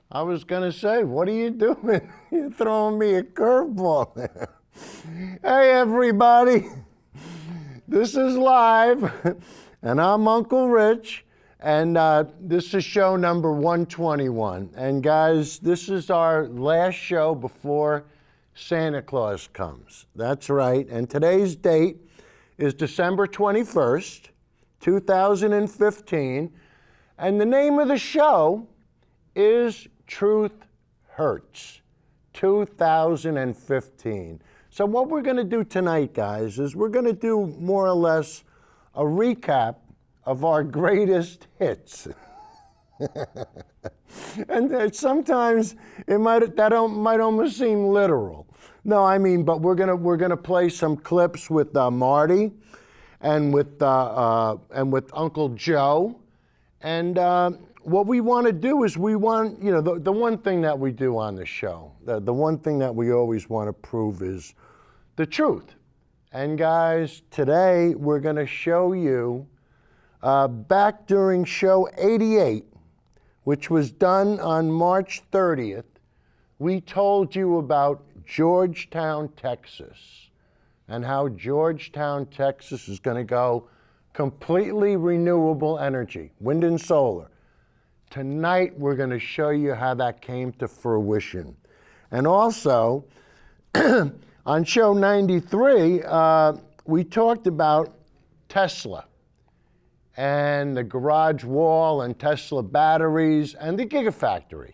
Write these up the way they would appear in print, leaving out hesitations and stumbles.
I was going to say, what are you doing? You're throwing me a curveball there. Hey, everybody. This is live, and I'm Uncle Rich, and this is show number 121. And guys, this is our last show before Santa Claus comes. That's right. And today's date is December 21st, 2015. And the name of the show is Truth-Hurts, 2015. So what we're going to do tonight, guys, is we're going to do more or less a recap of our greatest hits. And sometimes that might almost seem literal. No, I mean, but we're gonna play some clips with Marty, and with Uncle Joe, and what we want to do is we want, you know, the one thing that we do on the show, the one thing that we always want to prove is the truth. And guys, today we're going to show you back during show 88, which was done on March 30th, we told you about Georgetown, Texas, and how Georgetown, Texas is going to go completely renewable energy, wind and solar. Tonight, we're going to show you how that came to fruition. And also, on show 93, we talked about Tesla and the garage wall and Tesla batteries and the Gigafactory.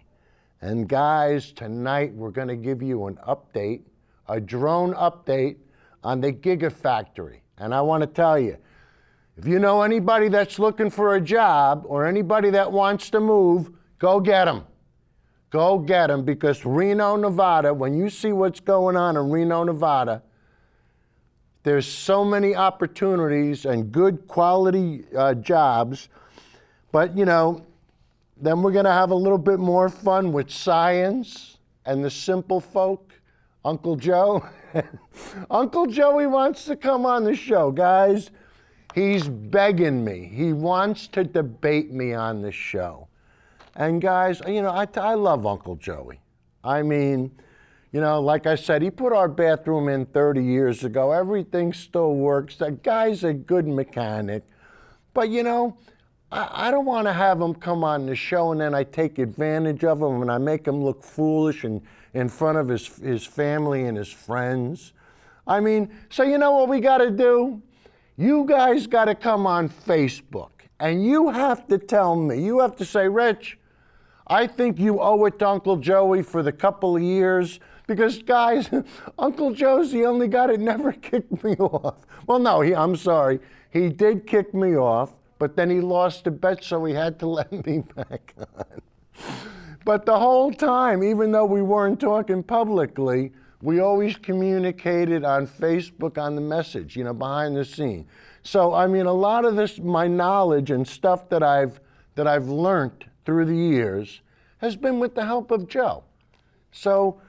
And guys, tonight we're going to give you an update, a drone update on the Gigafactory. And I want to tell you, if you know anybody that's looking for a job or anybody that wants to move, go get them. Go get them, because Reno, Nevada, when you see what's going on in Reno, Nevada, there's so many opportunities and good quality jobs. But, you know, then we're going to have a little bit more fun with science and the simple folk. Uncle Joe. Uncle Joey wants to come on the show, guys. He's begging me. He wants to debate me on the show. And guys, you know, I love Uncle Joey. I mean, you know, like I said, he put our bathroom in 30 years ago. Everything still works. That guy's a good mechanic. But, you know, I don't want to have him come on the show and then I take advantage of him and I make him look foolish and in front of his family and his friends. I mean, so you know what we got to do? You guys got to come on Facebook and you have to tell me, you have to say, Rich, I think you owe it to Uncle Joey for the couple of years, because guys, Uncle Joe's the only guy that never kicked me off. Well, no, I'm sorry. He did kick me off, but then he lost a bet, so he had to let me back on. But the whole time, even though we weren't talking publicly, we always communicated on Facebook on the message, you know, behind the scene. So, I mean, a lot of this, my knowledge and stuff that I've learned through the years has been with the help of Joe. So,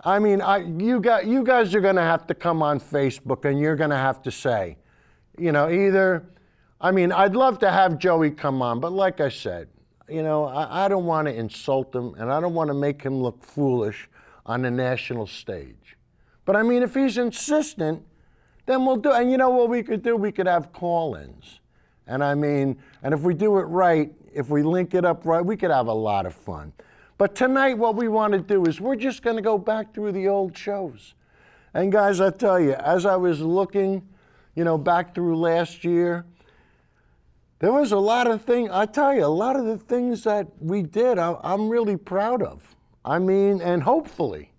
I mean, you guys are going to have to come on Facebook and you're going to have to say, you know, either, I mean, I'd love to have Joey come on, but like I said, you know, I don't want to insult him and I don't want to make him look foolish on the national stage. But I mean, if he's insistent, then we'll do, and you know what we could do? We could have call-ins. And I mean, and if we do it right, if we link it up right, we could have a lot of fun. But tonight, what we want to do is we're just going to go back through the old shows. And guys, I tell you, as I was looking, you know, back through last year, there was a lot of things, I tell you, a lot of the things that we did, I'm really proud of. I mean, and hopefully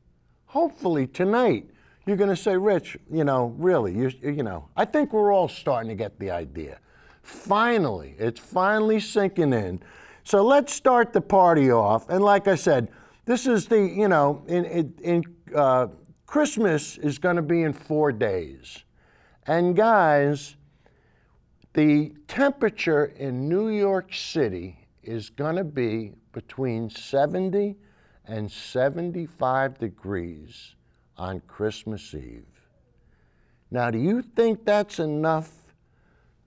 tonight, you're going to say, Rich, you know, really, you know, I think we're all starting to get the idea. Finally, it's finally sinking in. So let's start the party off. And like I said, this is the, you know, Christmas is going to be in 4 days. And guys, the temperature in New York City is going to be between 70 and 75 degrees on Christmas Eve. Now, do you think that's enough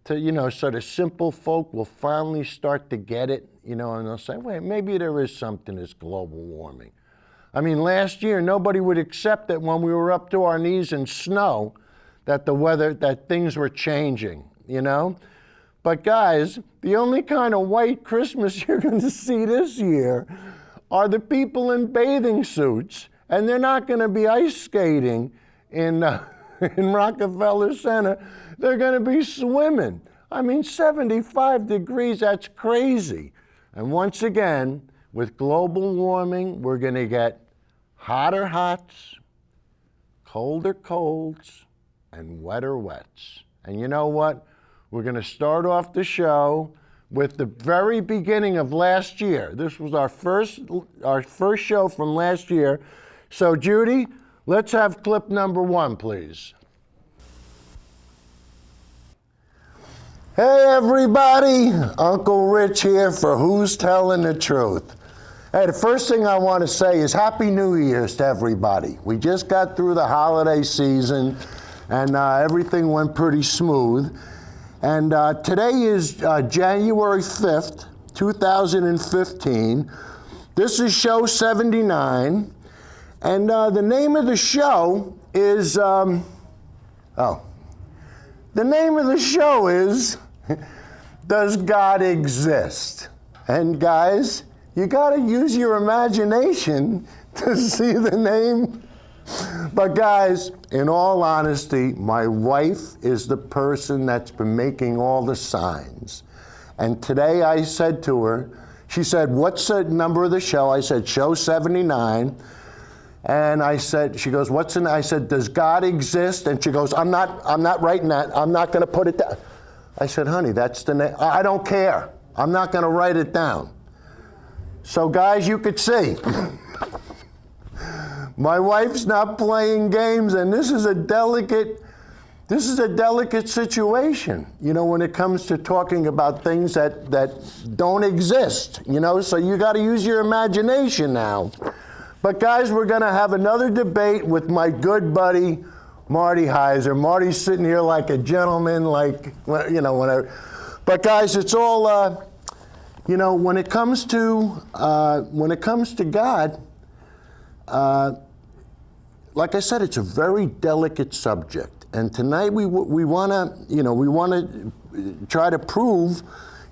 to, you know, so the simple folk will finally start to get it? you know, and they'll say, wait, maybe there is something as global warming. I mean, last year, nobody would accept that when we were up to our knees in snow, that the weather, that things were changing, you know? But guys, the only kind of white Christmas you're going to see this year are the people in bathing suits, and they're not going to be ice skating in Rockefeller Center. They're going to be swimming. I mean, 75 degrees, that's crazy. And once again, with global warming, we're going to get hotter hots, colder colds, and wetter wets. And you know what? We're going to start off the show with the very beginning of last year. This was our first show from last year. So Judy, let's have clip number 1, please. Hey everybody, Uncle Rich here for Who's Telling the Truth. Hey, the first thing I want to say is Happy New Year's to everybody. We just got through the holiday season and everything went pretty smooth. And today is January 5th, 2015. This is show 79. And the name of the show is, the name of the show is, Does God Exist? And guys, you gotta use your imagination to see the name. But guys, in all honesty, my wife is the person that's been making all the signs. And today I said to her, she said, what's the number of the show? I said, show 79. And I said, she goes, what's in, I said, does God exist? And she goes, I'm not writing that. I'm not gonna put it down. I said, honey, that's the name. I don't care. I'm not gonna write it down. So guys, you could see, my wife's not playing games, and this is a delicate situation, you know, when it comes to talking about things that don't exist, you know, so you gotta use your imagination now. But guys, we're gonna have another debate with my good buddy, Marty Heiser. Marty's sitting here like a gentleman, like, you know, whatever. But guys, it's all, you know, when it comes to God, like I said, it's a very delicate subject. And tonight we wanna, you know, we wanna try to prove,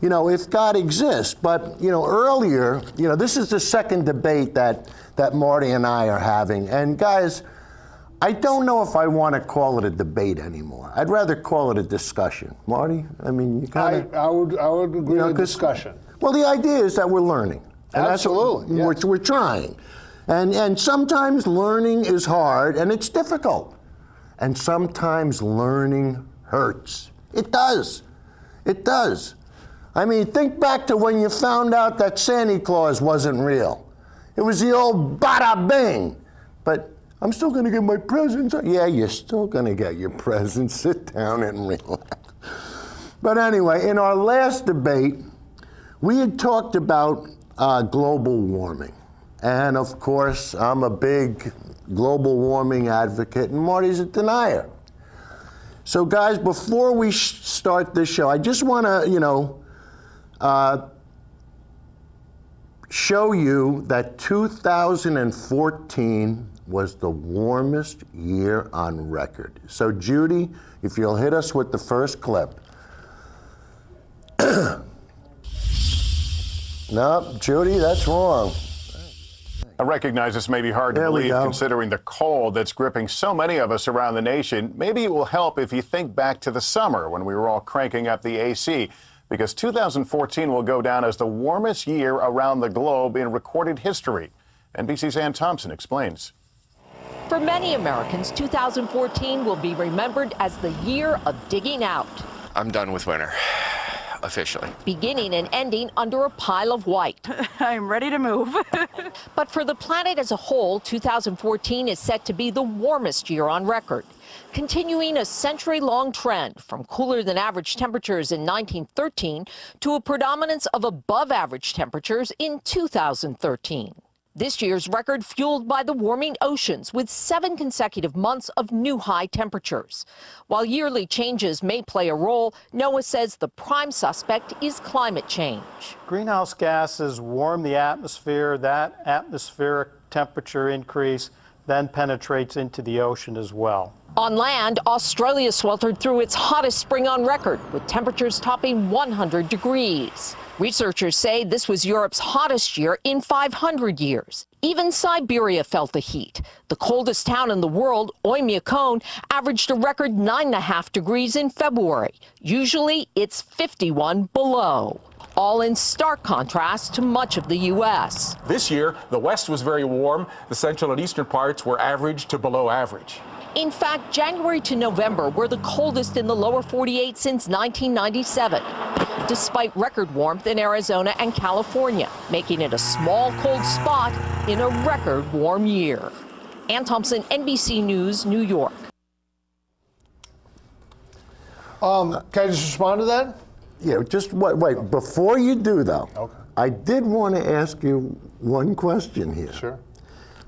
you know, if God exists. But, you know, earlier, you know, this is the second debate that Marty and I are having. And guys, I don't know if I want to call it a debate anymore. I'd rather call it a discussion. Marty, I mean, you kind of... I would agree, you know, with discussion. Well, the idea is that we're learning. And absolutely, yes. We're trying. And sometimes learning is hard and it's difficult. And sometimes learning hurts. It does. It does. I mean, think back to when you found out that Santa Claus wasn't real. It was the old bada bing. But I'm still gonna get my presents. Yeah, you're still gonna get your presents. Sit down and relax. But anyway, in our last debate, we had talked about global warming. And of course, I'm a big global warming advocate, and Marty's a denier. So guys, before we start this show, I just wanna, you know, show you that 2014 was the warmest year on record. So Judy, if you'll hit us with the first clip. No, Judy, that's wrong. I recognize this may be hard to believe considering the cold that's gripping so many of us around the nation. Maybe it will help if you think back to the summer when we were all cranking up the AC, because 2014 will go down as the warmest year around the globe in recorded history. NBC's Ann Thompson explains. For many Americans, 2014 will be remembered as the year of digging out. I'm done with winter, officially. Beginning and ending under a pile of white. I'm ready to move. But for the planet as a whole, 2014 is set to be the warmest year on record, continuing a century-long trend from cooler than average temperatures in 1913 to a predominance of above average temperatures in 2013. This year's record fueled by the warming oceans with 7 consecutive months of new high temperatures. While yearly changes may play a role, NOAA says the prime suspect is climate change. Greenhouse gases warm the atmosphere. That atmospheric temperature increase then penetrates into the ocean as well. On land, Australia sweltered through its hottest spring on record, with temperatures topping 100 degrees. Researchers say this was Europe's hottest year in 500 years. Even Siberia felt the heat. The coldest town in the world, Oymyakon, averaged a record 9.5 degrees in February. Usually, it's 51 below. All in stark contrast to much of the U.S. This year, the West was very warm. The central and eastern parts were average to below average. In fact, January to November were the coldest in the lower 48 since 1997, despite record warmth in Arizona and California, making it a small cold spot in a record warm year. Ann Thompson, NBC News, New York. Can I just respond to that? Yeah, just wait. Before you do, though, Okay. I did want to ask you one question here. Sure.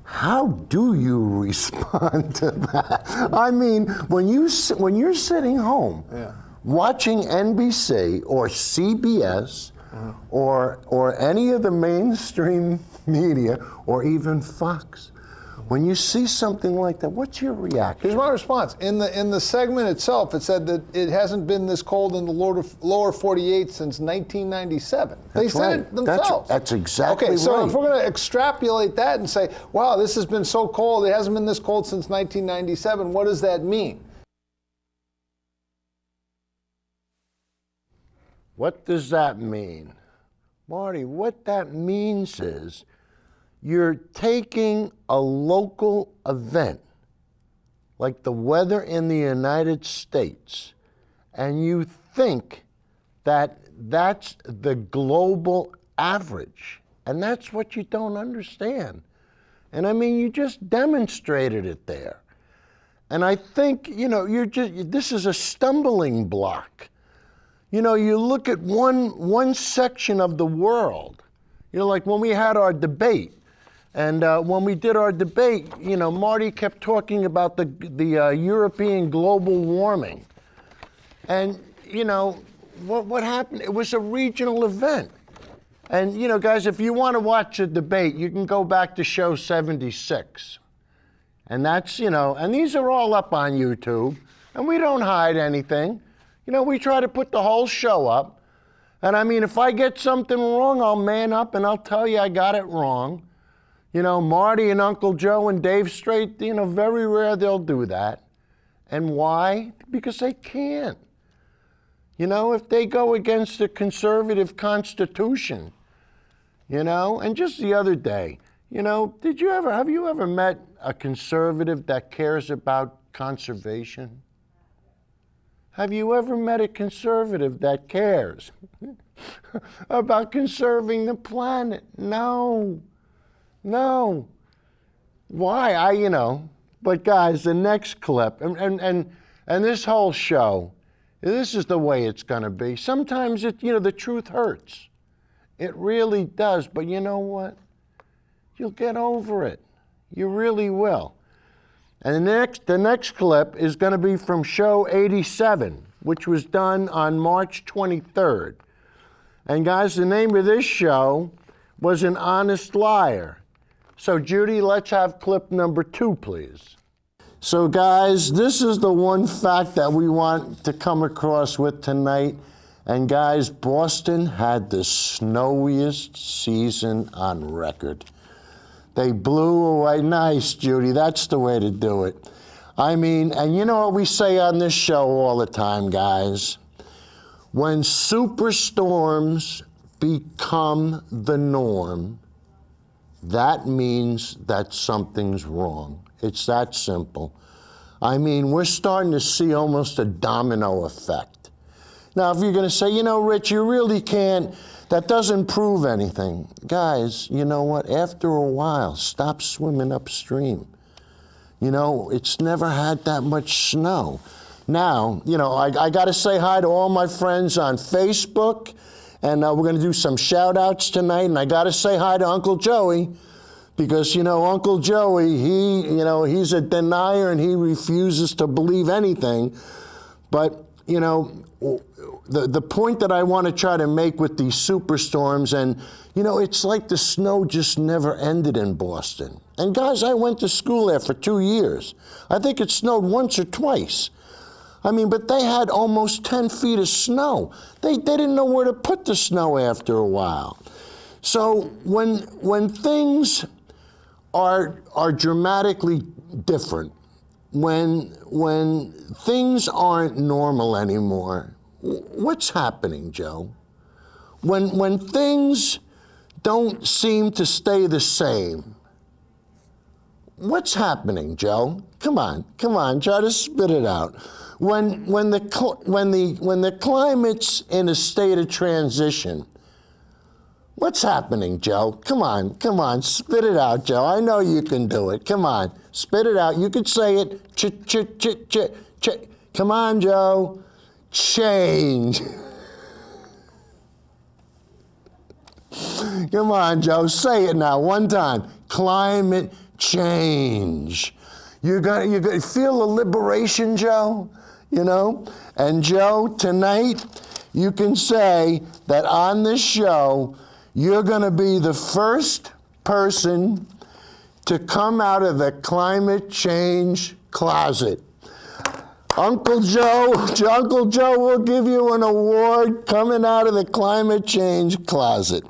How do you respond to that? I mean, when you're sitting home watching NBC or CBS or any of the mainstream media or even Fox, when you see something like that, what's your reaction? Here's my response. In the segment itself, it said that it hasn't been this cold in the lower 48 since 1997. They said it themselves. That's exactly right. Okay, so if we're going to extrapolate that and say, wow, this has been so cold, it hasn't been this cold since 1997, what does that mean? What does that mean? Marty, what that means is you're taking a local event, like the weather in the United States, and you think that that's the global average. And that's what you don't understand. And I mean, you just demonstrated it there. And I think, this is a stumbling block. You look at one section of the world, like when we had our debate. And when we did our debate, Marty kept talking about the European global warming. And, what happened? It was a regional event. And, guys, if you want to watch a debate, you can go back to show 76. And that's, and these are all up on YouTube. And we don't hide anything. We try to put the whole show up. And, I mean, if I get something wrong, I'll man up and I'll tell you I got it wrong. Marty and Uncle Joe and Dave Straight, very rare they'll do that. And why? Because they can't. If they go against the conservative Constitution, and just the other day, have you ever met a conservative that cares about conservation? Have you ever met a conservative that cares about conserving the planet? No. No. Why? But guys, the next clip, and this whole show, this is the way it's going to be. Sometimes the truth hurts. It really does. But you know what? You'll get over it. You really will. And the next clip is going to be from show 87, which was done on March 23rd. And guys, the name of this show was An Honest Liar. So Judy, let's have clip number 2, please. So guys, this is the one fact that we want to come across with tonight. And guys, Boston had the snowiest season on record. They blew away. Nice, Judy. That's the way to do it. I mean, and you know what we say on this show all the time, guys? When superstorms become the norm, that means that something's wrong. It's that simple. I mean, we're starting to see almost a domino effect. Now, if you're going to say, Rich, you really can't, that doesn't prove anything. Guys, you know what? After a while, stop swimming upstream. It's never had that much snow. Now, I got to say hi to all my friends on Facebook, and we're going to do some shout-outs tonight, and I got to say hi to Uncle Joey. Because, you know, Uncle Joey, he's a denier and he refuses to believe anything. But, you know, the point that I want to try to make with these superstorms, and, you know, it's like the snow just never ended in Boston. And guys, I went to school there for 2 years. I think it snowed once or twice. I mean, but they had almost 10 feet of snow. They didn't know where to put the snow after a while. So when things are dramatically different, when things aren't normal anymore, what's happening, Joe? When things don't seem to stay the same, what's happening, Joe? Come on, try to spit it out. When the climate's in a state of transition, what's happening, Joe? Come on, spit it out, Joe. I know you can do it. Come on, spit it out. You could say it. Come on, Joe. Change. Come on, Joe. Say it now, one time. Climate change. You got feel the liberation, Joe? You know? And Joe, tonight, you can say that on this show, you're going to be the first person to come out of the climate change closet. Uncle Joe will give you an award coming out of the climate change closet.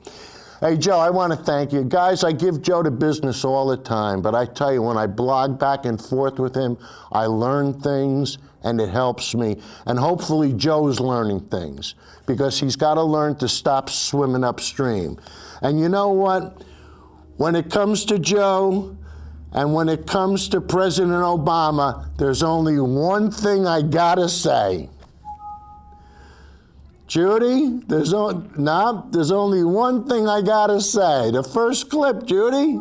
Hey, Joe, I want to thank you. Guys, I give Joe the business all the time, but I tell you, when I blog back and forth with him, I learn things, and it helps me. And hopefully Joe's learning things, because he's got to learn to stop swimming upstream. And you know what? When it comes to Joe, and when it comes to President Obama, there's only one thing I gotta say. Judy, there's only one thing I gotta say. The first clip, Judy.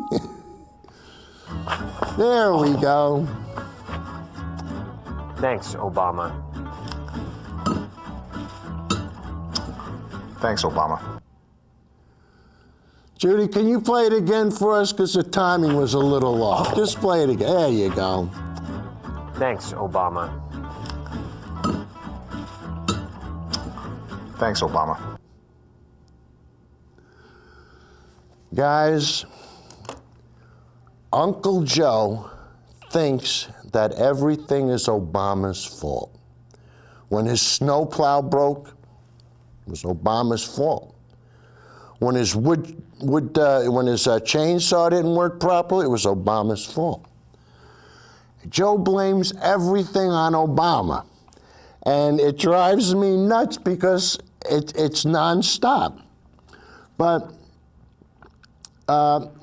There we go. Thanks, Obama. Thanks, Obama. Judy, can you play it again for us? Because the timing was a little off. Just play it again. There you go. Thanks, Obama. Thanks, Obama. Guys, Uncle Joe thinks that everything is Obama's fault. When his snowplow broke, it was Obama's fault. When his chainsaw didn't work properly, it was Obama's fault. Joe blames everything on Obama, and it drives me nuts because it's nonstop. But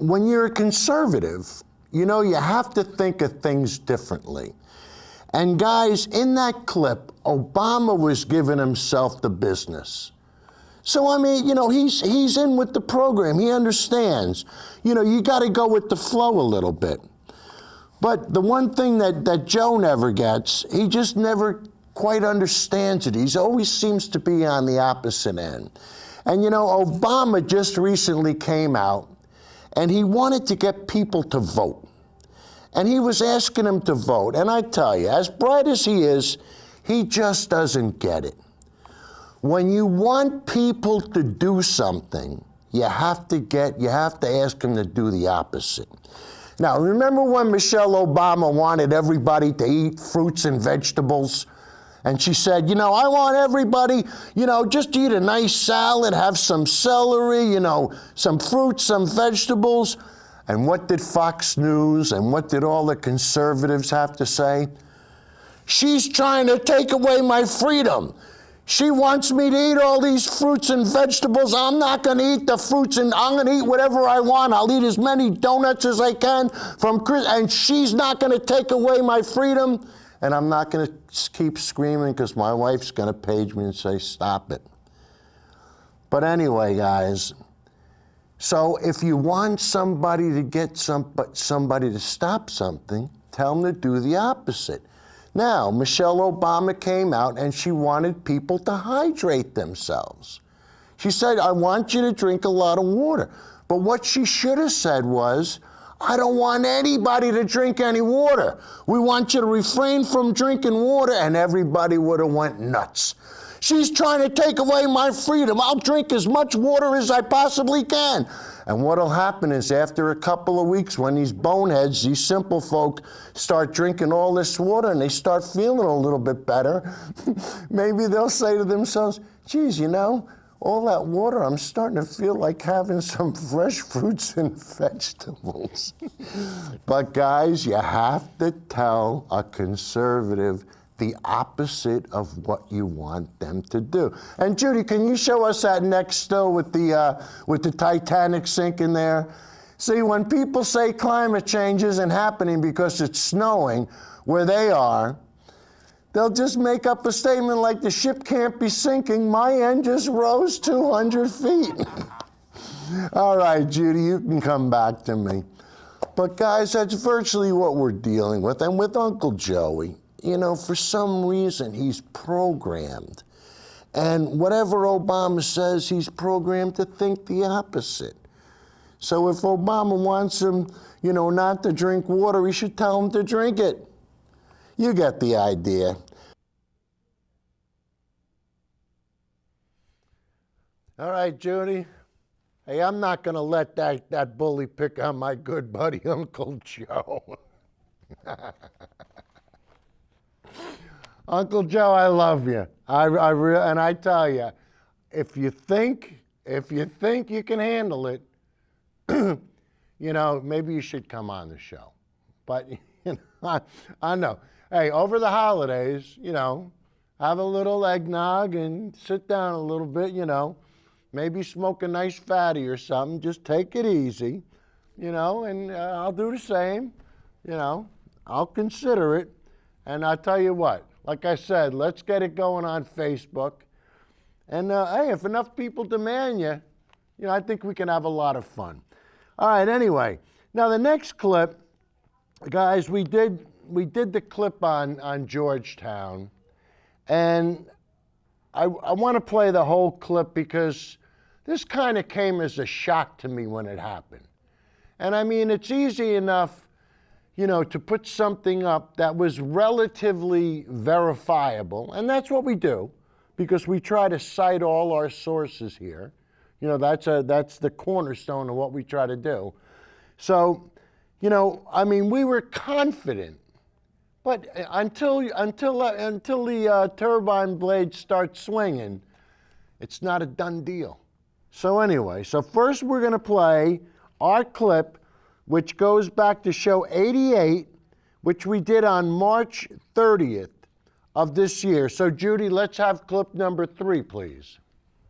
when you're a conservative, you know, you have to think of things differently. And guys, in that clip, Obama was giving himself the business. So, I mean, you know, he's in with the program. He understands. You know, you got to go with the flow a little bit. But the one thing that Joe never gets, he just never quite understands it. He always seems to be on the opposite end. And, you know, Obama just recently came out, and he wanted to get people to vote. And he was asking them to vote. And I tell you, as bright as he is, he just doesn't get it. When you want people to do something, you have to ask them to do the opposite. Now, remember when Michelle Obama wanted everybody to eat fruits and vegetables? And she said, you know, I want everybody, you know, just eat a nice salad, have some celery, you know, some fruits, some vegetables. And what did Fox News and what did all the conservatives have to say? She's trying to take away my freedom. She wants me to eat all these fruits and vegetables. I'm not going to eat the fruits, and I'm going to eat whatever I want. I'll eat as many donuts as I can and she's not going to take away my freedom. And I'm not going to keep screaming because my wife's going to page me and say, stop it. But anyway, guys, so if you want somebody to get somebody to stop something, tell them to do the opposite. Now, Michelle Obama came out and she wanted people to hydrate themselves. She said, I want you to drink a lot of water. But what she should have said was, I don't want anybody to drink any water. We want you to refrain from drinking water, and everybody would have went nuts. She's trying to take away my freedom. I'll drink as much water as I possibly can. And what'll happen is after a couple of weeks, when these boneheads, these simple folk, start drinking all this water and they start feeling a little bit better, maybe they'll say to themselves, geez, you know, all that water, I'm starting to feel like having some fresh fruits and vegetables. But guys, you have to tell a conservative the opposite of what you want them to do. And Judy, can you show us that next still with the Titanic sinking there? See, when people say climate change isn't happening because it's snowing where they are, they'll just make up a statement like the ship can't be sinking. My end just rose 200 feet. All right, Judy, you can come back to me. But guys, that's virtually what we're dealing with. And with Uncle Joey, you know, for some reason, he's programmed. And whatever Obama says, he's programmed to think the opposite. So if Obama wants him, you know, not to drink water, he should tell him to drink it. You get the idea. All right, Judy. Hey, I'm not going to let that bully pick on my good buddy, Uncle Joe. Uncle Joe, I love you. And I tell you, if you think you can handle it, you know, maybe you should come on the show. But you know, I know. Hey, over the holidays, you know, have a little eggnog and sit down a little bit, you know, maybe smoke a nice fatty or something. Just take it easy, you know, and I'll do the same. You know, I'll consider it. And I'll tell you what, like I said, let's get it going on Facebook. And hey, if enough people demand you know, I think we can have a lot of fun. All right, anyway, now the next clip, guys, we did the clip on Georgetown, and I want to play the whole clip because this kind of came as a shock to me when it happened. And I mean, it's easy enough, you know, to put something up that was relatively verifiable, and that's what we do, because we try to cite all our sources here. You know, that's the cornerstone of what we try to do. So, you know, I mean, we were confident, but until the turbine blades start swinging, it's not a done deal. So anyway, so first we're going to play our clip, which goes back to show 88, which we did on March 30th of this year. So Judy, let's have clip number 3, please.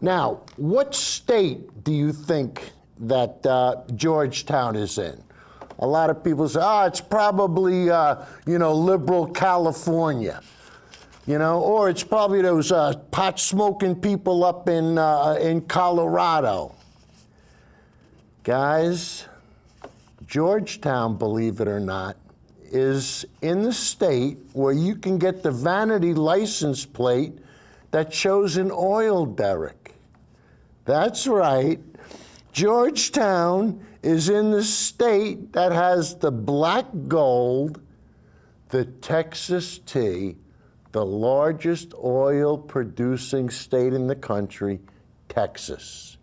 Now, what state do you think that Georgetown is in? A lot of people say, oh, it's probably, you know, liberal California, you know, or it's probably those pot-smoking people up in Colorado. Guys, Georgetown, believe it or not, is in the state where you can get the vanity license plate that shows an oil derrick. That's right. Georgetown is in the state that has the black gold, the Texas tea, the largest oil producing state in the country, Texas.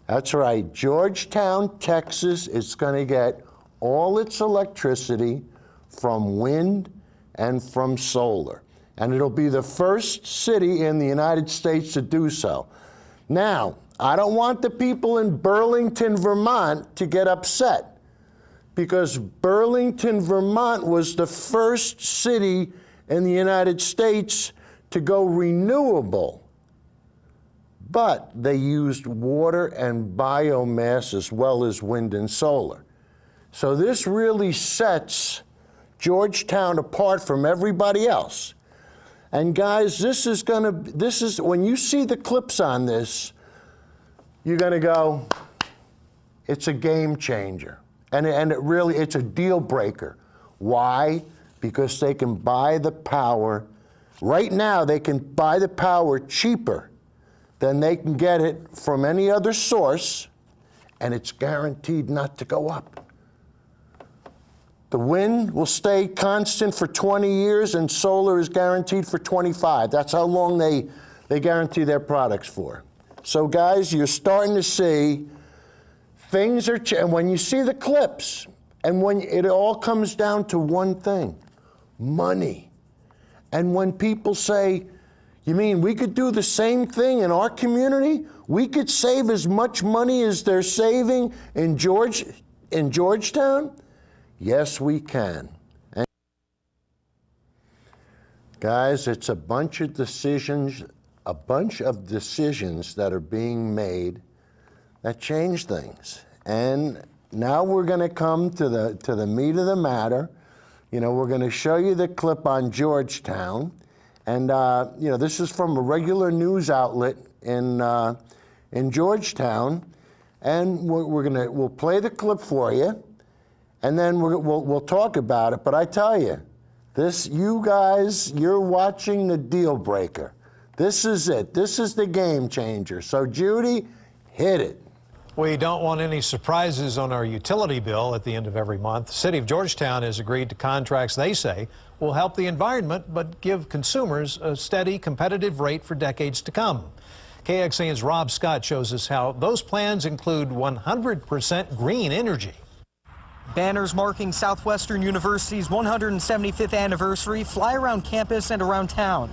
That's right. Georgetown, Texas is going to get all its electricity from wind and from solar. And it'll be the first city in the United States to do so. Now, I don't want the people in Burlington, Vermont to get upset, because Burlington, Vermont was the first city in the United States to go renewable. But they used water and biomass as well as wind and solar. So this really sets Georgetown apart from everybody else. And guys, this is when you see the clips on this, you're gonna go, it's a game changer. And it's a deal breaker. Why? Because they can buy the power. Right now, they can buy the power cheaper than they can get it from any other source, and it's guaranteed not to go up. The wind will stay constant for 20 years and solar is guaranteed for 25. That's how long they guarantee their products for. So guys, you're starting to see things are and when you see the clips, and when it all comes down to one thing, money. And when people say, you mean we could do the same thing in our community? We could save as much money as they're saving in Georgetown? Yes, we can. And guys, it's a bunch of decisions that are being made that change things. And now we're going to come to the meat of the matter. You know, we're going to show you the clip on Georgetown. And, you know, this is from a regular news outlet in Georgetown. And we'll play the clip for you. And then we'll talk about it. But I tell you, you guys, you're watching the deal breaker. This is it. This is the game changer. So, Judy, hit it. We don't want any surprises on our utility bill at the end of every month. The City of Georgetown has agreed to contracts they say will help the environment but give consumers a steady, competitive rate for decades to come. KXAN's Rob Scott shows us how those plans include 100% green energy. Banners marking Southwestern University's 175th anniversary fly around campus and around town.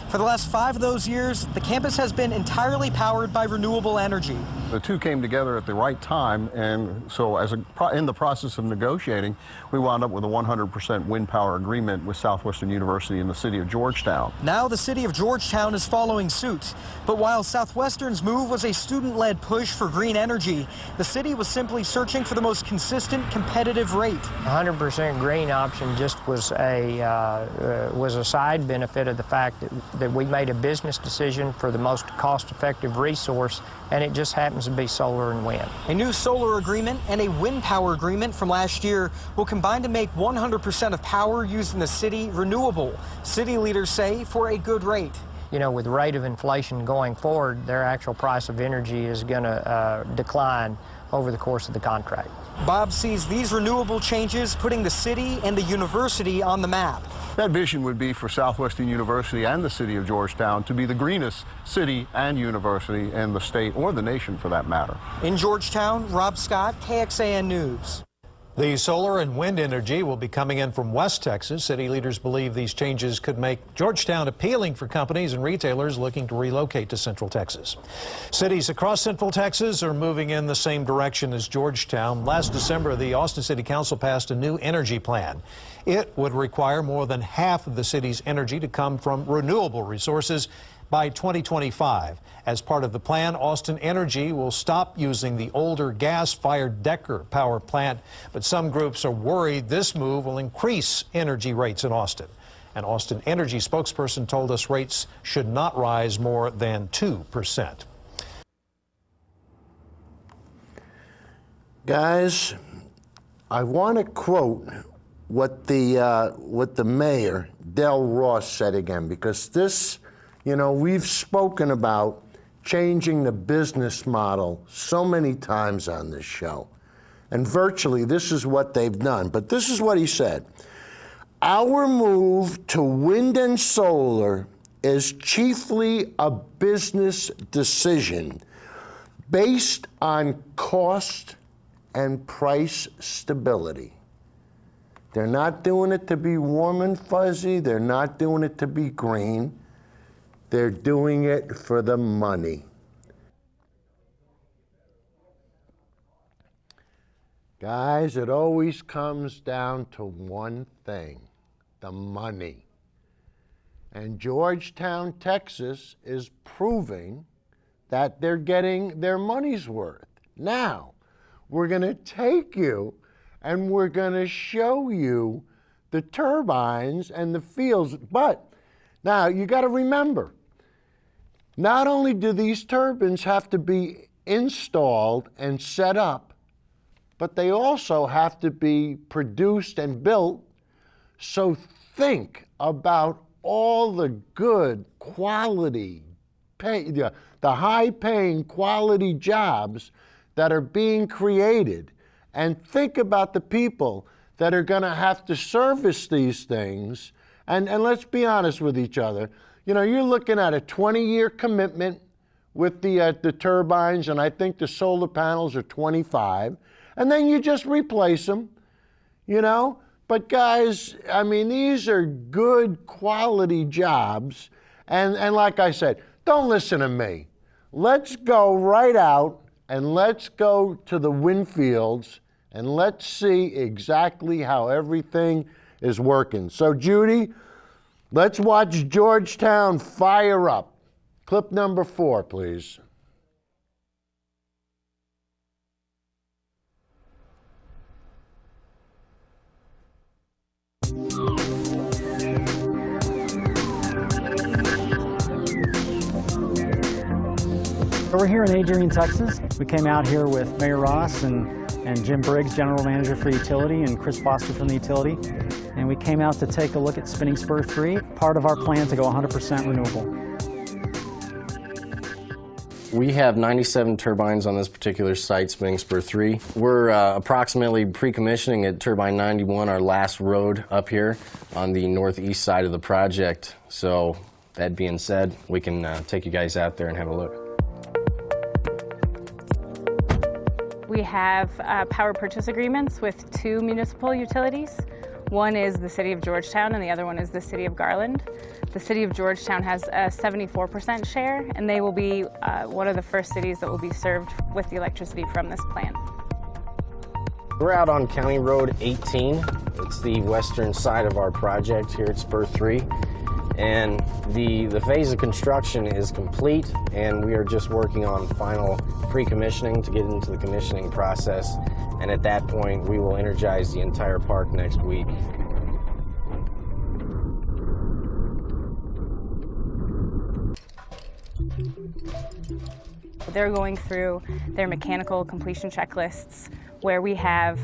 For the last 5 of those years, the campus has been entirely powered by renewable energy. The two came together at the right time, and so in the process of negotiating, we wound up with a 100% wind power agreement with Southwestern University and the City of Georgetown. Now the City of Georgetown is following suit. But while Southwestern's move was a student-led push for green energy, the city was simply searching for the most consistent, competitive rate. 100% green option just was a side benefit of the fact that we made a business decision for the most cost-effective resource, and it just happens to be solar and wind. A new solar agreement and a wind power agreement from last year will combine to make 100% of power used in the city renewable. City leaders say for a good rate. You know, with the rate of inflation going forward, their actual price of energy is going to decline over the course of the contract. Bob sees these renewable changes putting the city and the university on the map. That vision would be for Southwestern University and the City of Georgetown to be the greenest city and university in the state or the nation for that matter. In Georgetown, Rob Scott, KXAN News. The solar and wind energy will be coming in from West Texas. City leaders believe these changes could make Georgetown appealing for companies and retailers looking to relocate to Central Texas. Cities across Central Texas are moving in the same direction as Georgetown. Last December, the Austin City Council passed a new energy plan. It would require more than half of the city's energy to come from renewable resources by 2025. As part of the plan, Austin Energy will stop using the older gas-fired Decker power plant, but some groups are worried this move will increase energy rates in Austin. An Austin Energy spokesperson told us rates should not rise more than 2%. Guys, I want to quote what the mayor, Del Ross, said again, because this, you know, we've spoken about changing the business model so many times on this show. And virtually this is what they've done. But this is what he said. Our move to wind and solar is chiefly a business decision based on cost and price stability. They're not doing it to be warm and fuzzy. They're not doing it to be green. They're doing it for the money. Guys, it always comes down to one thing, the money. And Georgetown, Texas is proving that they're getting their money's worth. Now, we're going to take you and we're going to show you the turbines and the fields. But now you got to remember, not only do these turbines have to be installed and set up, but they also have to be produced and built. So think about all the good quality, the high-paying quality jobs that are being created, and think about the people that are going to have to service these things. And let's be honest with each other. You know, you're looking at a 20-year commitment with the turbines, and I think the solar panels are 25, and then you just replace them, you know? But guys, I mean, these are good quality jobs, and like I said, don't listen to me. Let's go right out and let's go to the wind fields and let's see exactly how everything is working. So Judy, let's watch Georgetown fire up. Clip number 4, please. We're here in Adrian, Texas. We came out here with Mayor Ross and Jim Briggs, General Manager for Utility, and Chris Foster from the Utility. And we came out to take a look at Spinning Spur 3, part of our plan to go 100% renewable. We have 97 turbines on this particular site, Spinning Spur 3. We're approximately pre-commissioning at turbine 91, our last road up here on the northeast side of the project. So that being said, we can take you guys out there and have a look. We have power purchase agreements with 2 municipal utilities. One is the City of Georgetown and the other one is the City of Garland. The City of Georgetown has a 74% share, and they will be one of the first cities that will be served with the electricity from this plant. We're out on County Road 18. It's the western side of our project here at Spur 3. And the phase of construction is complete, and we are just working on final pre-commissioning to get into the commissioning process. And at that point, we will energize the entire park next week. They're going through their mechanical completion checklists, where we have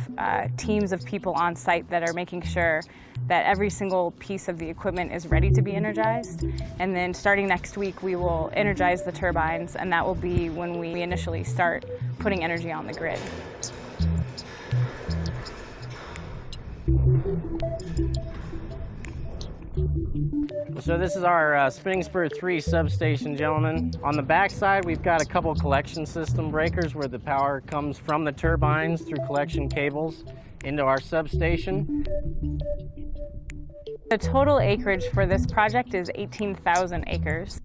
teams of people on site that are making sure that every single piece of the equipment is ready to be energized. And then starting next week, we will energize the turbines, and that will be when we initially start putting energy on the grid. So this is our Spinning Spur 3 substation, gentlemen. On the back side, we've got a couple collection system breakers where the power comes from the turbines through collection cables into our substation. The total acreage for this project is 18,000 acres.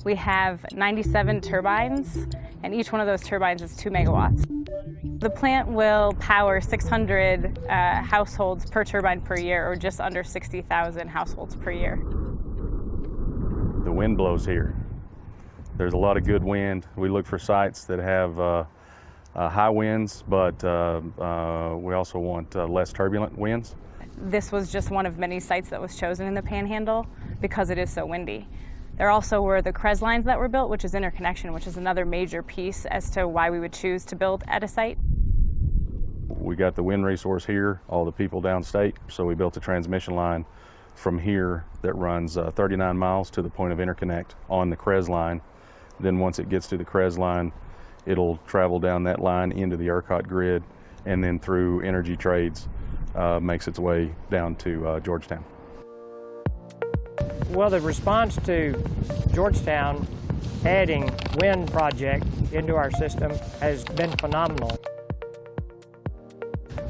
We have 97 turbines, and each one of those turbines is 2 megawatts. The plant will power 600 households per turbine per year, or just under 60,000 households per year. The wind blows here. There's a lot of good wind. We look for sites that have high winds, but we also want less turbulent winds. This was just one of many sites that was chosen in the Panhandle because it is so windy. There also were the CREZ lines that were built, which is interconnection, which is another major piece as to why we would choose to build at a site. We got the wind resource here, all the people downstate, so we built a transmission line from here that runs 39 miles to the point of interconnect on the CREZ line. Then once it gets to the CREZ line, it'll travel down that line into the ERCOT grid, and then through energy trades, makes its way down to Georgetown. Well, the response to Georgetown adding wind project into our system has been phenomenal.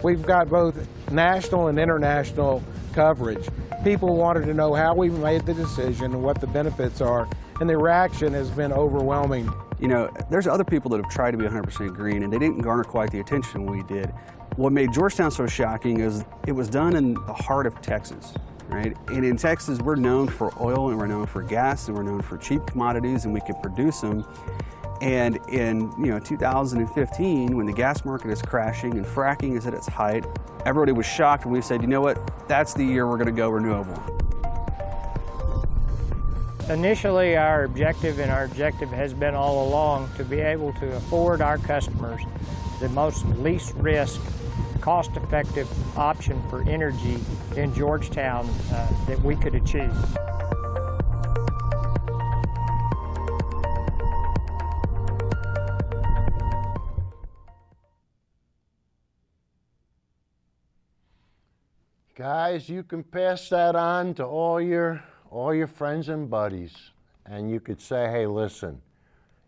We've got both national and international coverage. People wanted to know how we made the decision and what the benefits are, and the reaction has been overwhelming. You know, there's other people that have tried to be 100% green, and they didn't garner quite the attention we did. What made Georgetown so shocking is it was done in the heart of Texas, right? And in Texas, we're known for oil, and we're known for gas, and we're known for cheap commodities, and we can produce them. And in 2015, when the gas market is crashing and fracking is at its height, everybody was shocked when we said, you know what, that's the year we're going to go renewable. Initially, our objective has been all along to be able to afford our customers the most least risk, cost-effective option for energy in Georgetown that we could achieve. Guys, you can pass that on to all your friends and buddies, and you could say, hey, listen,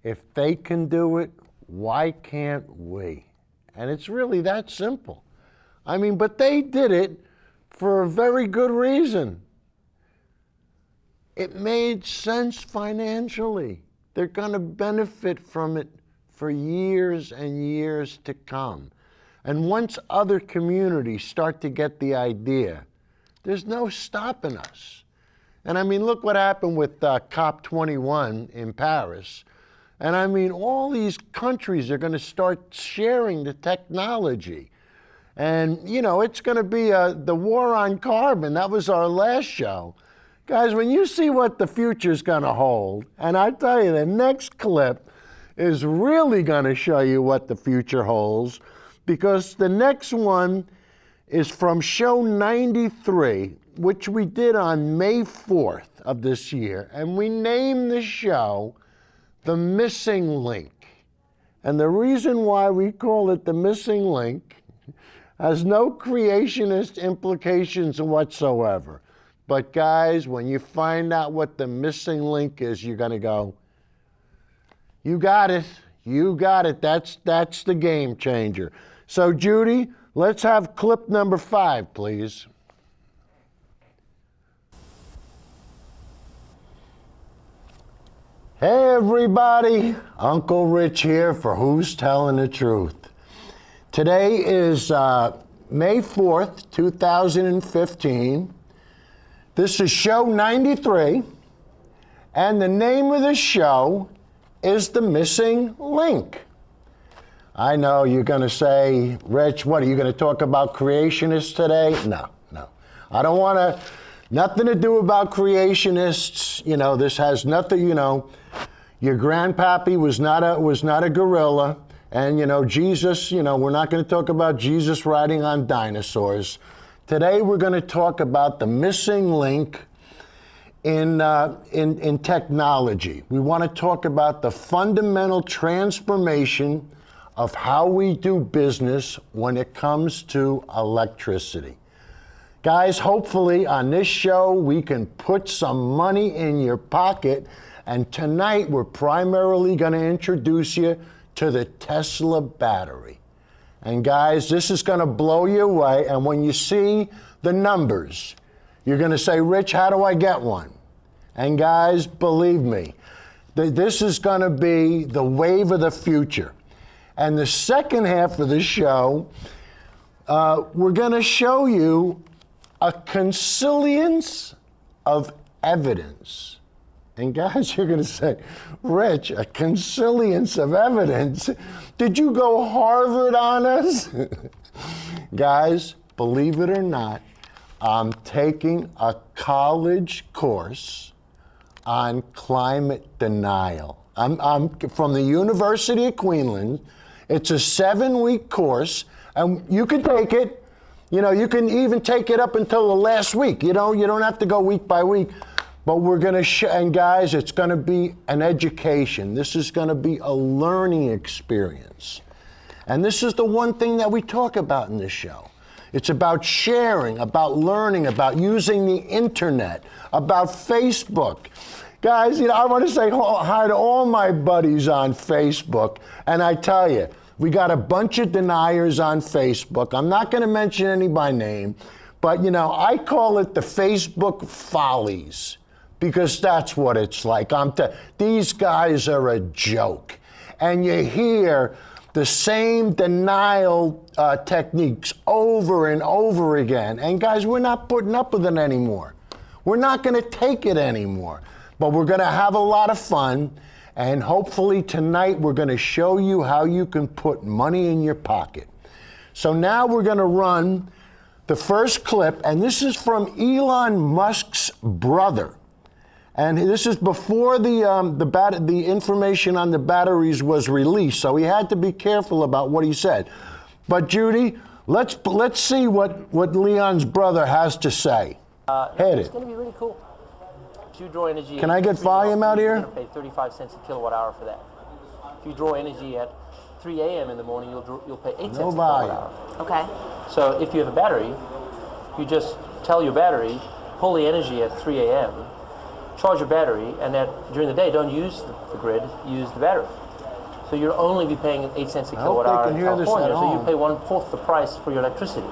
if they can do it, why can't we? And it's really that simple. I mean, but they did it for a very good reason. It made sense financially. They're going to benefit from it for years and years to come. And once other communities start to get the idea, there's no stopping us. And I mean, look what happened with COP21 in Paris. And I mean, all these countries are going to start sharing the technology. And, you know, it's going to be the war on carbon. That was our last show. Guys, when you see what the future's going to hold, and I tell you, the next clip is really going to show you what the future holds, because the next one is from show 93, which we did on May 4th of this year, and we named the show The Missing Link. And the reason why we call it The Missing Link has no creationist implications whatsoever. But guys, when you find out what the missing link is, you're going to go, you got it, you got it. That's the game changer. So Judy, let's have clip number 5, please. Hey everybody, Uncle Rich here for Who's Telling the Truth. Today is May 4th, 2015. This is show 93, and the name of the show is The Missing Link. I know you're going to say, Rich, what, are you going to talk about creationists today? No. I don't want to, nothing to do about creationists. You know, this has nothing, you know, your grandpappy was not a gorilla. And, you know, Jesus, you know, we're not going to talk about Jesus riding on dinosaurs. Today we're going to talk about the missing link in technology. We want to talk about the fundamental transformation of how we do business when it comes to electricity. Guys, hopefully on this show we can put some money in your pocket, and tonight we're primarily going to introduce you to the Tesla battery. And guys, this is going to blow you away, and when you see the numbers, you're going to say, Rich, how do I get one? And guys, believe me, this is going to be the wave of the future. And the second half of the show, we're going to show you a consilience of evidence. And guys, you're going to say, Rich, a consilience of evidence? Did you go Harvard on us? Guys, believe it or not, I'm taking a college course on climate denial. I'm from the University of Queensland. It's a 7-week course, and you can take it. You know, you can even take it up until the last week. You know, you don't have to go week by week. But we're going to and guys, it's going to be an education. This is going to be a learning experience. And this is the one thing that we talk about in this show. It's about sharing, about learning, about using the internet, about Facebook. Guys, you know, I want to say hi to all my buddies on Facebook. And I tell you, we got a bunch of deniers on Facebook. I'm not going to mention any by name, but you know, I call it the Facebook follies, because that's what it's like. These guys are a joke. And you hear the same denial techniques over and over again. And guys, we're not putting up with it anymore. We're not going to take it anymore. But we're going to have a lot of fun. And hopefully tonight we're going to show you how you can put money in your pocket. So now we're going to run the first clip. And this is from Elon Musk's brother. And this is before the information on the batteries was released, so he had to be careful about what he said. But Judy, let's see what Leon's brother has to say. Hit It's it. going to be really cool. If you draw energy, Can I get volume out here? You're going to pay 35 cents a kilowatt hour for that. If you draw energy at 3 a.m. in the morning, you'll pay 8 cents a kilowatt hour. Okay. So if you have a battery, You just tell your battery, pull the energy at 3 a.m., charge your battery, and that during the day, don't use the grid, use the battery. So you'll only be paying 8 cents a kilowatt hour in California, so you pay 1/4 the price for your electricity.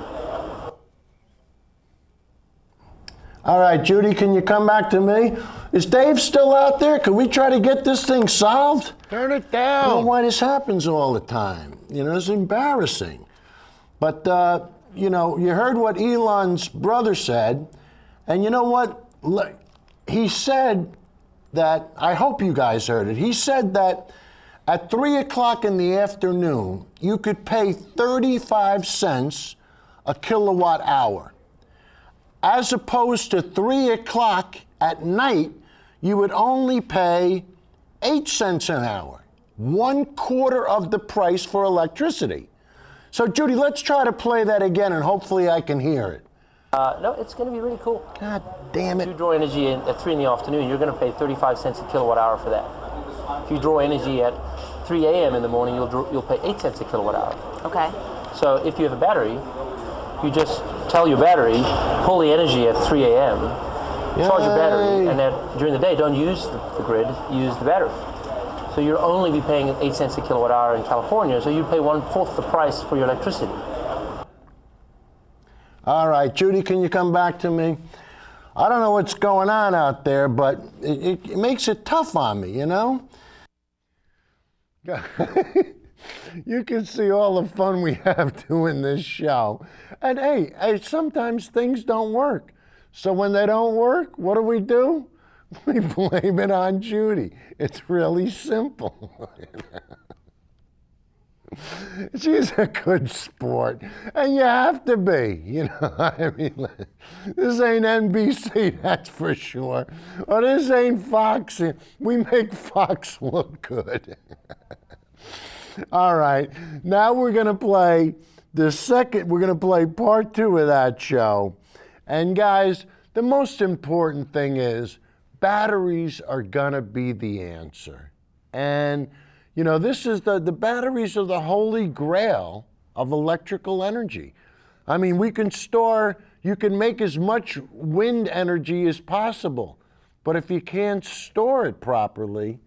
All right, Judy, can you come back to me? Is Dave still out there? Can we try to get this thing solved? Turn it I down. don't know why this happens all the time. You know, it's embarrassing. But, you know, you heard what Elon's brother said. And you know what? He said that, I hope you guys heard it. He said that at 3 o'clock in the afternoon, you could pay 35 cents a kilowatt hour. As opposed to 3 o'clock at night, you would only pay 8 cents an hour, 1/4 of the price for electricity. So Judy, let's try to play that again and hopefully I can hear it. No, it's going to be really cool. God damn it. If you draw energy at 3 in the afternoon, you're going to pay 35 cents a kilowatt hour for that. If you draw energy at 3 a.m. in the morning, you'll pay 8 cents a kilowatt hour. Okay. So if you have a battery, you just tell your battery, pull the energy at 3 a.m., charge your battery, and then during the day, don't use the grid, use the battery. So you'll only be paying 8 cents a kilowatt hour in California, so you pay 1/4 the price for your electricity. All right, Judy, can you come back to me? I don't know what's going on out there, but it makes it tough on me, you know? You can see all the fun we have doing this show. And hey, sometimes things don't work. So when they don't work, what do? We blame it on Judy. It's really simple. She's a good sport, and you have to be, you know. I mean, this ain't NBC, that's for sure. Or this ain't Fox. We make Fox look good. All right, now we're going to play we're going to play part 2 of that show. And guys, the most important thing is batteries are going to be the answer. And, you know, this is the batteries are the holy grail of electrical energy. I mean, you can make as much wind energy as possible. But if you can't store it properly,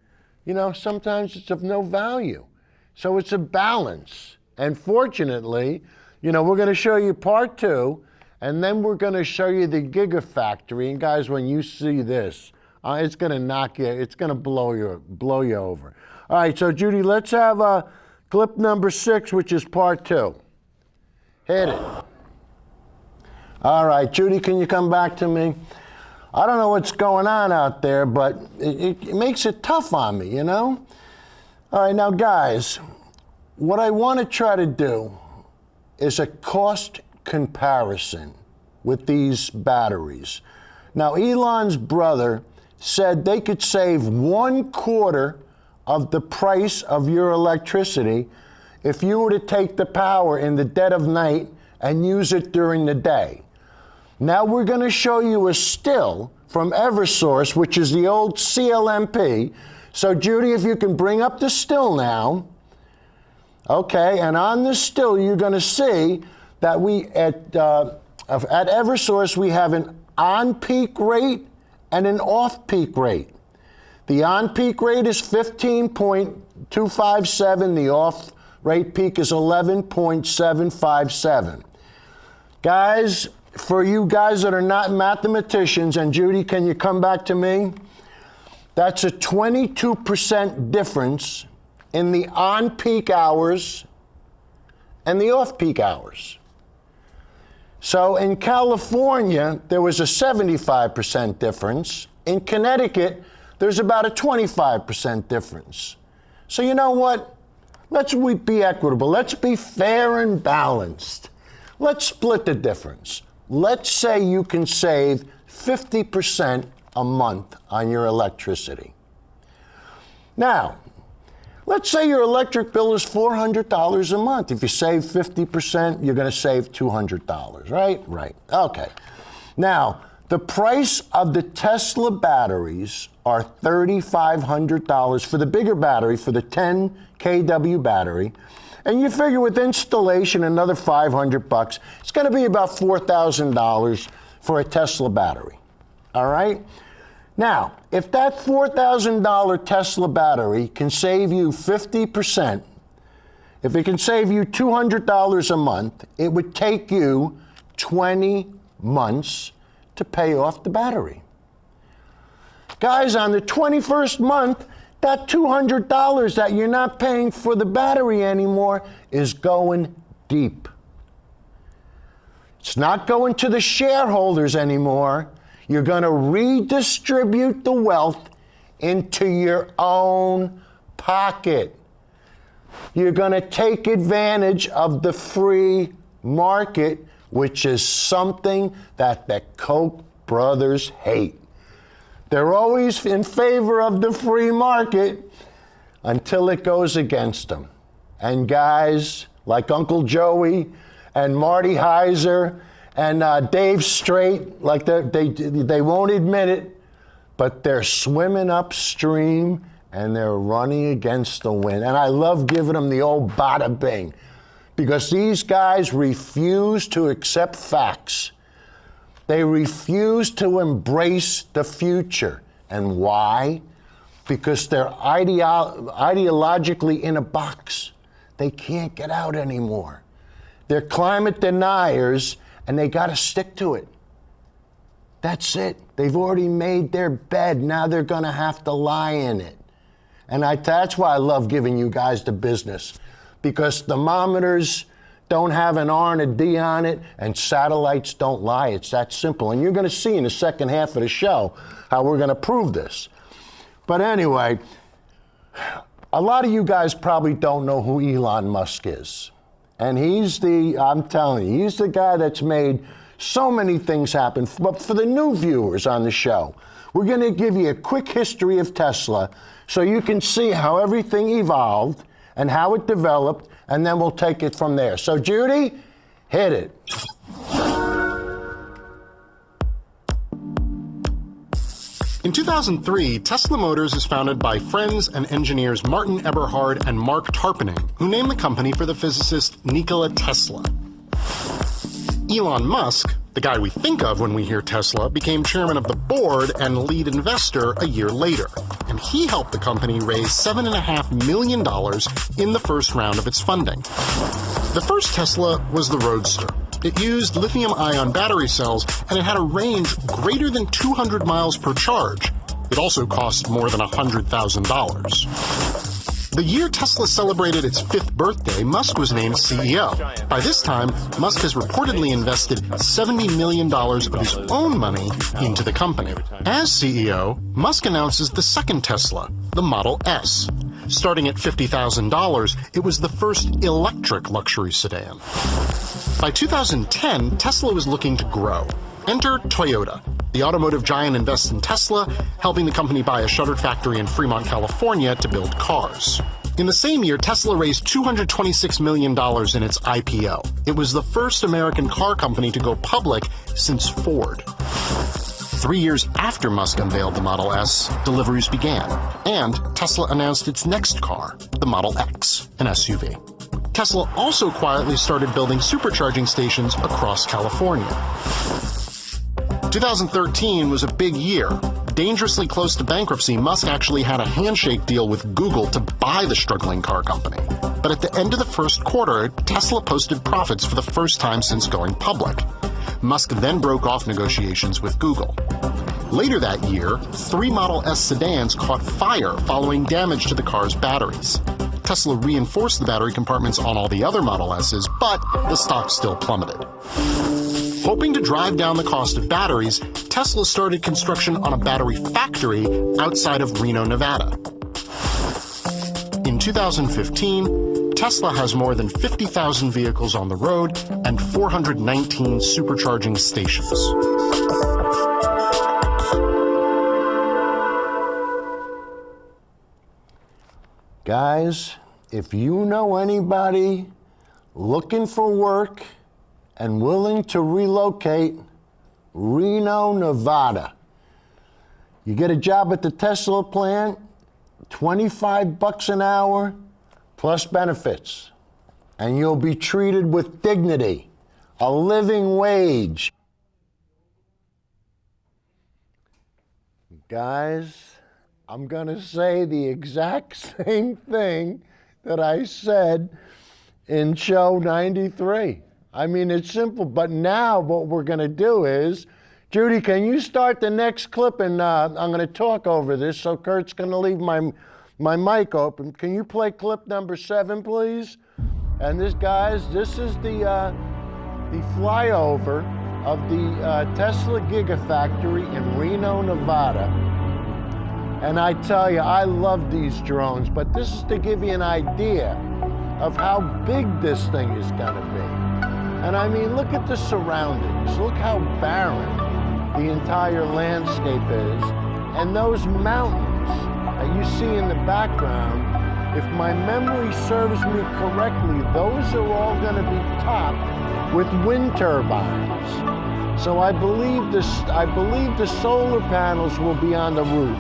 you know, sometimes it's of no value. So it's a balance. And fortunately, you know, we're going to show you part 2, and then we're going to show you the Gigafactory. And guys, when you see this, it's going to knock you, it's going to blow you over. All right, so Judy, let's have clip number 6, which is part 2. Hit it. All right, Judy, can you come back to me? I don't know what's going on out there, but it makes it tough on me, you know? All right, now guys, what I want to try to do is a cost comparison with these batteries. Now, Elon's brother said they could save 1/4 of the price of your electricity if you were to take the power in the dead of night and use it during the day. Now we're going to show you a still from Eversource, which is the old CLMP. So Judy, if you can bring up the still now. Okay, and on the still, you're going to see that we, at Eversource, we have an on-peak rate and an off-peak rate. The on-peak rate is 15.257. The off-rate peak is 11.757. Guys, for you guys that are not mathematicians, and Judy, can you come back to me? That's a 22% difference in the on-peak hours and the off-peak hours. So in California, there was a 75% difference. In Connecticut, there's about a 25% difference. So you know what? Let's be equitable. Let's be fair and balanced. Let's split the difference. Let's say you can save 50% a month on your electricity. Now, let's say your electric bill is $400 a month. If you save 50%, you're going to save $200, right? Right. Okay. Now, the price of the Tesla batteries are $3,500 for the bigger battery, for the 10 kW battery, And you figure with installation, another $500, it's going to be about $4,000 for a Tesla battery. All right? Now, if that $4,000 Tesla battery can save you 50%, if it can save you $200 a month, it would take you 20 months to pay off the battery. Guys, on the 21st month, that $200 that you're not paying for the battery anymore is going deep. It's not going to the shareholders anymore. You're going to redistribute the wealth into your own pocket. You're going to take advantage of the free market, which is something that the Koch brothers hate. They're always in favor of the free market until it goes against them. And guys like Uncle Joey and Marty Heiser and Dave Straight, like they won't admit it, but they're swimming upstream and they're running against the wind. And I love giving them the old bada bing, because these guys refuse to accept facts. They refuse to embrace the future. And why? Because they're ideologically in a box. They can't get out anymore. They're climate deniers, and they got to stick to it. That's it. They've already made their bed. Now they're going to have to lie in it. And that's why I love giving you guys the business, because thermometers don't have an R and a D on it, and satellites don't lie. It's that simple. And you're going to see in the second half of the show how we're going to prove this. But anyway, a lot of you guys probably don't know who Elon Musk is. And I'm telling you, he's the guy that's made so many things happen. But for the new viewers on the show, we're going to give you a quick history of Tesla so you can see how everything evolved and how it developed, and then we'll take it from there. So, Judy, hit it. In 2003, Tesla Motors is founded by friends and engineers Martin Eberhard and Mark Tarpenning, who named the company for the physicist Nikola Tesla. Elon Musk, the guy we think of when we hear Tesla, became chairman of the board and lead investor a year later, and he helped the company raise $7.5 million in the first round of its funding. The first Tesla was the Roadster. It used lithium-ion battery cells, and it had a range greater than 200 miles per charge. It also cost more than $100,000. The year Tesla celebrated its 5th birthday, Musk was named CEO. By this time, Musk has reportedly invested $70 million of his own money into the company. As CEO, Musk announces the second Tesla, the Model S. Starting at $50,000, it was the first electric luxury sedan. By 2010, Tesla was looking to grow. Enter Toyota. The automotive giant invests in Tesla, helping the company buy a shuttered factory in Fremont, California to build cars. In the same year, Tesla raised $226 million in its IPO. It was the first American car company to go public since Ford. 3 years after Musk unveiled the Model S, deliveries began, and Tesla announced its next car, the Model X, an SUV. Tesla also quietly started building supercharging stations across California. 2013 was a big year. Dangerously close to bankruptcy, Musk actually had a handshake deal with Google to buy the struggling car company. But at the end of the first quarter, Tesla posted profits for the first time since going public. Musk then broke off negotiations with Google. Later that year, 3 Model S sedans caught fire following damage to the car's batteries. Tesla reinforced the battery compartments on all the other Model S's, but the stock still plummeted. Hoping to drive down the cost of batteries, Tesla started construction on a battery factory outside of Reno, Nevada. In 2015, Tesla has more than 50,000 vehicles on the road and 419 supercharging stations. Guys, if you know anybody looking for work and willing to relocate, Reno, Nevada. You get a job at the Tesla plant, $25 an hour, plus benefits. and you'll be treated with dignity, a living wage. Guys, I'm going to say the exact same thing that I said in show 93. I mean, it's simple, but now what we're going to do is, Judy, can you start the next clip? And I'm going to talk over this, so Kurt's going to leave my mic open. Can you play clip number 7, please? And this, guys, this is the flyover of the Tesla Gigafactory in Reno, Nevada. And I tell you, I love these drones, but this is to give you an idea of how big this thing is going to be. And I mean, look at the surroundings. Look how barren the entire landscape is. And those mountains that you see in the background, if my memory serves me correctly, those are all going to be topped with wind turbines. So I believe the solar panels will be on the roof.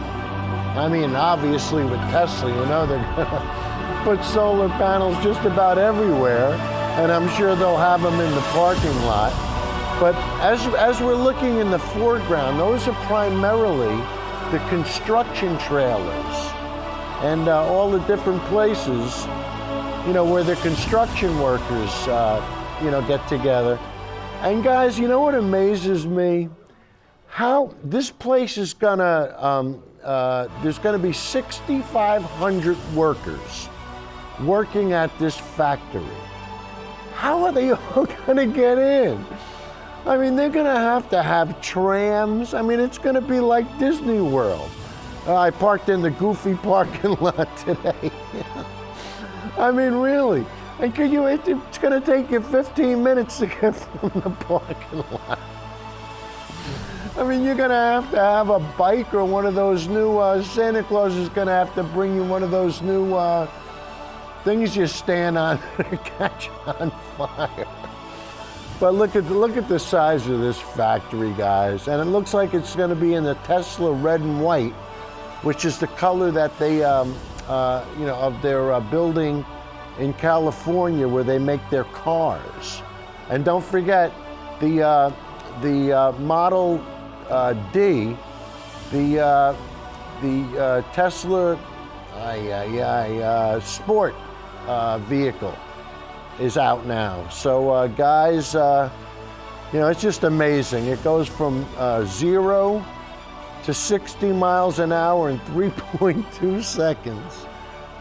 I mean, obviously with Tesla, you know, they're gonna put solar panels just about everywhere, and I'm sure they'll have them in the parking lot. But as we're looking in the foreground, those are primarily the construction trailers and all the different places, you know, where the construction workers, you know, get together. And guys, you know what amazes me? How this place is gonna, there's gonna be 6,500 workers working at this factory. How are they all gonna get in? I mean, they're gonna have trams. I mean, it's gonna be like Disney World. I parked in the goofy parking lot today. I mean, really. And could you, it's gonna take you 15 minutes to get from the parking lot. I mean, you're gonna have a bike or one of those new, Santa Claus is gonna have to bring you one of those new things you stand on to catch on fire. But look at the size of this factory, guys. And it looks like it's gonna be in the Tesla red and white, which is the color that they, you know, of their building in California where they make their cars. And don't forget the Model D, the Tesla sport vehicle is out now. So guys, you know, it's just amazing. It goes from 0 to 60 miles an hour in 3.2 seconds.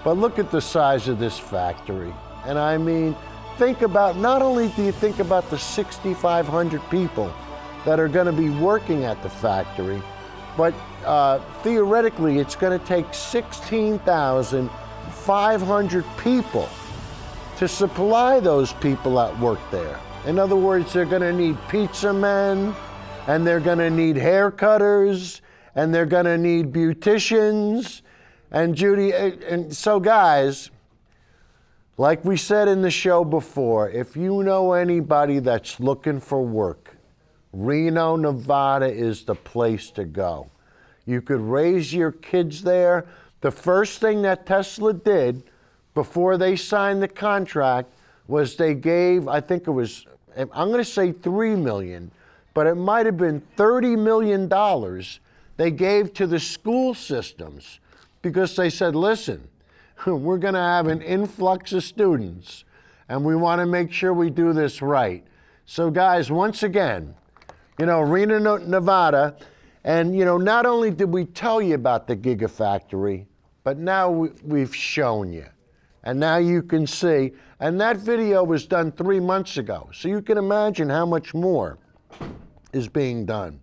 But look at the size of this factory. And I mean, think about, not only do you think about the 6,500 people that are going to be working at the factory, but theoretically it's going to take 16,500 people to supply those people that work there. In other words, they're going to need pizza men, and they're going to need hair cutters, and they're going to need beauticians. And Judy, and so guys, like we said in the show before, if you know anybody that's looking for work, Reno, Nevada is the place to go. You could raise your kids there. The first thing that Tesla did before they signed the contract was they gave, I think it was, I'm going to say $3 million, but it might have been $30 million they gave to the school systems because they said, listen, we're going to have an influx of students and we want to make sure we do this right. So guys, once again, you know, Reno, Nevada, and you know, not only did we tell you about the Gigafactory, but now we've shown you. And now you can see, and that video was done 3 months ago, so you can imagine how much more is being done.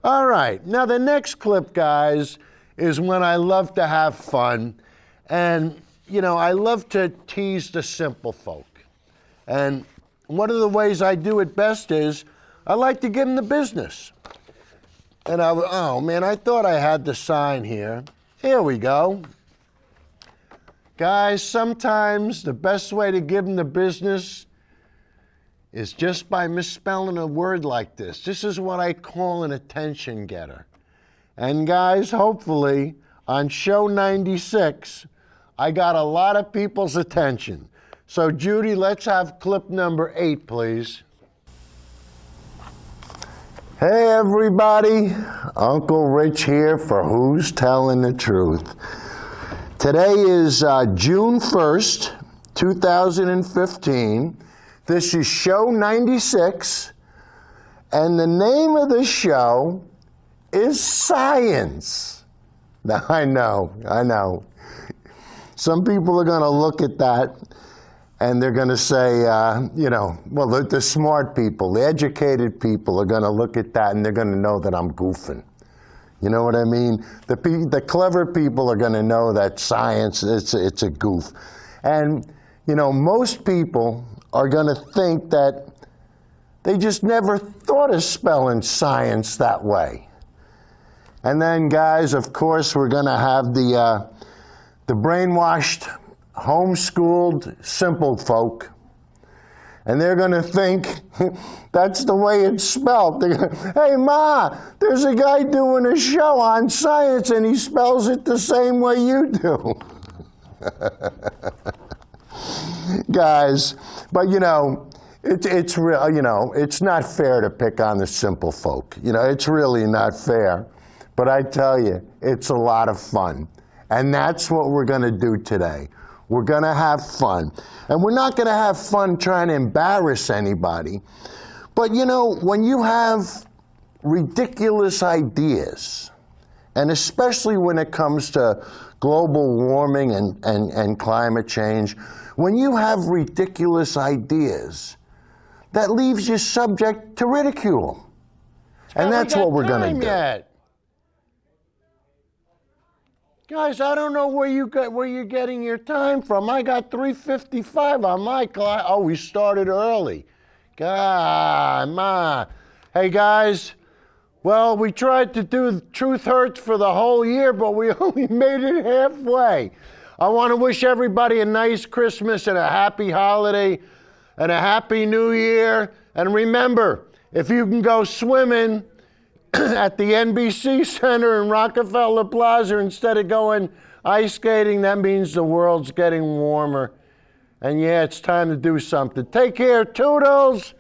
All right, now the next clip, guys, is when I love to have fun, and you know, I love to tease the simple folk. And one of the ways I do it best is I like to give them the business. And oh man, I thought I had the sign here. Here we go. Guys, sometimes the best way to give them the business is just by misspelling a word like this. This is what I call an attention getter. And guys, hopefully on show 96, I got a lot of people's attention. So Judy, let's have clip number 8, please. Hey everybody, Uncle Rich here for Who's Telling the Truth. Today is June 1st, 2015. This is show 96, and the name of the show is Science. Now I know. Some people are gonna look at that and they're going to say, well, the smart people, the educated people are going to look at that and they're going to know that I'm goofing. You know what I mean? The clever people are going to know that science, it's a goof. And, most people are going to think that they just never thought of spelling science that way. And then, guys, of course, we're going to have the brainwashed, homeschooled simple folk, and they're going to think that's the way it's spelled. Hey, Ma, there's a guy doing a show on science, and he spells it the same way you do. Guys, but it's real. It's not fair to pick on the simple folk. It's really not fair. But I tell you, it's a lot of fun, and that's what we're going to do today. We're going to have fun. And we're not going to have fun trying to embarrass anybody. But when you have ridiculous ideas, and especially when it comes to global warming and climate change, when you have ridiculous ideas, that leaves you subject to ridicule. And that's what we're going to do. Guys, I don't know where you're getting your time from. I got 3:55 on my clock. Oh, we started early. God, man. Hey, guys. Well, we tried to do Truth-Hurts for the whole year, but we only made it halfway. I want to wish everybody a nice Christmas and a happy holiday and a happy New Year. And remember, if you can go swimming at the NBC Center in Rockefeller Plaza instead of going ice skating, that means the world's getting warmer. And yeah, it's time to do something. Take care, toodles!